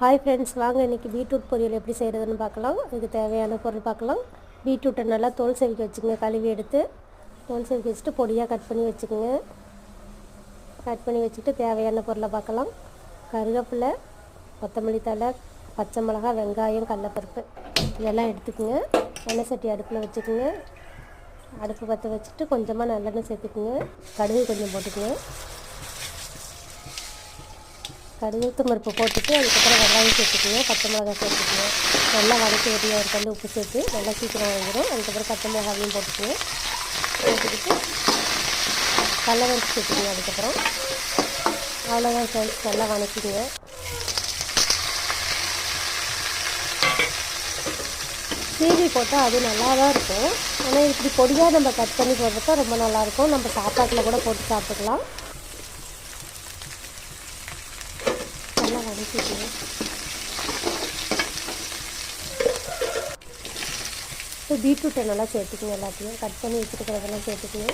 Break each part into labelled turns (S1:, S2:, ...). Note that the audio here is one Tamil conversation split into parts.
S1: ஹாய் ஃப்ரெண்ட்ஸ், வாங்க இன்றைக்கி பீட்ரூட் பொரியல் எப்படி செய்கிறதுன்னு பார்க்கலாம். இதுக்கு தேவையான பொருள் பார்க்கலாம். பீட்ரூட்டை நல்லா தோல் செவிக்க வச்சுக்கோங்க. கழுவி எடுத்து தோல் செவிக்க வச்சுட்டு பொடியாக கட் பண்ணி வச்சுக்கோங்க. கட் பண்ணி வச்சுட்டு தேவையான பொருளை பார்க்கலாம். கருவேப்பிலை, கொத்தமல்லி தழை, பச்சை மிளகாய், வெங்காயம், கடலைப்பருப்பு இதெல்லாம் எடுத்துக்கோங்க. எண்ணெய் சட்டி அடுப்பில் வச்சுக்கோங்க. அடுப்பு பற்ற வச்சுட்டு கொஞ்சமாக நல்லெண்ணெய் சேர்த்துக்குங்க. கடுகு கொஞ்சம் போட்டுக்குங்க. கடுகு பருப்பு போட்டுட்டு அதுக்கப்புறம் வெங்காயம் சேர்த்துக்குங்க. பச்சை மிளகாய் சேர்த்துக்குங்க. நல்லா வதக்கி வெட்டியாக ஒரு கல் உப்பு சேர்த்து நல்லா சீக்கிரம் வாங்கிடும். அதுக்கப்புறம் பச்சை மிளகாயும் போட்டுக்குங்க. போட்டுக்கிட்டு கடலைப்பருப்பு சேர்த்துக்குங்க. அதுக்கப்புறம் அவ்வளோதான் ஃப்ரெண்ட்ஸ், நல்லா வதக்கிடுங்க. சீவி போட்டால் அது நல்லா தான் இருக்கும். ஆனால் இப்படி பொடியாக நம்ம கட் பண்ணி போடுறப்ப ரொம்ப நல்லாயிருக்கும். நம்ம சாப்பாட்டில் கூட போட்டு சாப்பிட்டுக்கலாம். நல்லா வதக்கிடுங்க. இப்போ பீட்ரூட்டை நல்லா சேர்த்துக்குங்க. எல்லாத்தையும் கட் பண்ணி வச்சுருக்கிறதெல்லாம் சேர்த்துக்குங்க.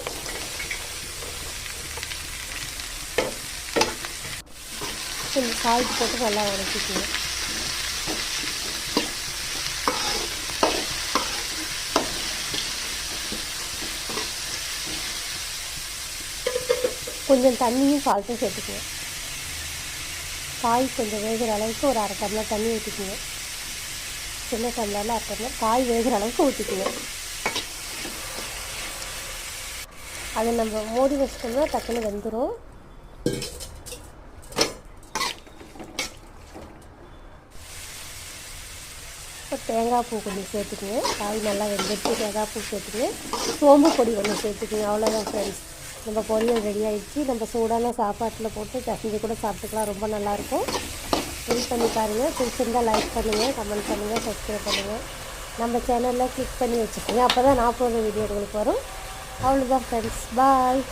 S1: கொஞ்சம் சால்ட் போட்டு நல்லா வதக்கிக்குங்க. கொஞ்சம் தண்ணியும் சால்ட்டும் சேர்த்துக்குங்க. காய் கொஞ்சம் வேகிற அளவுக்கு ஒரு அரை டம்ளர் தண்ணி ஊற்றிக்குங்க. சின்ன டம்ளரில் அரை டம்ளர் காய் வேகிற அளவுக்கு ஊற்றிக்குங்க. அதை நம்ம மூடி வச்சிட்டோம்னா டக்குன்னு வெந்துடும். இப்போ தேங்காய் பூ கொஞ்சம் சேர்த்துக்குங்க. காய் நல்லா வெந்துட்டு தேங்காய் பூ சேர்த்துக்குங்க. சோம்பு பொடி கொஞ்சம் சேர்த்துக்குங்க. அவ்வளோதான் ஃப்ரெண்ட்ஸ், நம்ம பொரியல் ரெடி ஆகிடுச்சு. நம்ம சூடான சாப்பாட்டில் போட்டு பிசைஞ்சு கூட சாப்பிட்டுக்கலாம். ரொம்ப நல்லாயிருக்கும். ட்ரை பண்ணி பாருங்கள். பிடிச்சிருந்தால் லைக் பண்ணுங்கள், கமெண்ட் பண்ணுங்கள், சப்ஸ்கிரைப் பண்ணுங்கள். நம்ம சேனலில் கிளிக் பண்ணி வச்சுக்கோங்க. அப்போ தான் நான் போடுற வீடியோ உங்களுக்கு வரும். அவ்வளோதான் ஃப்ரெண்ட்ஸ், பாய்.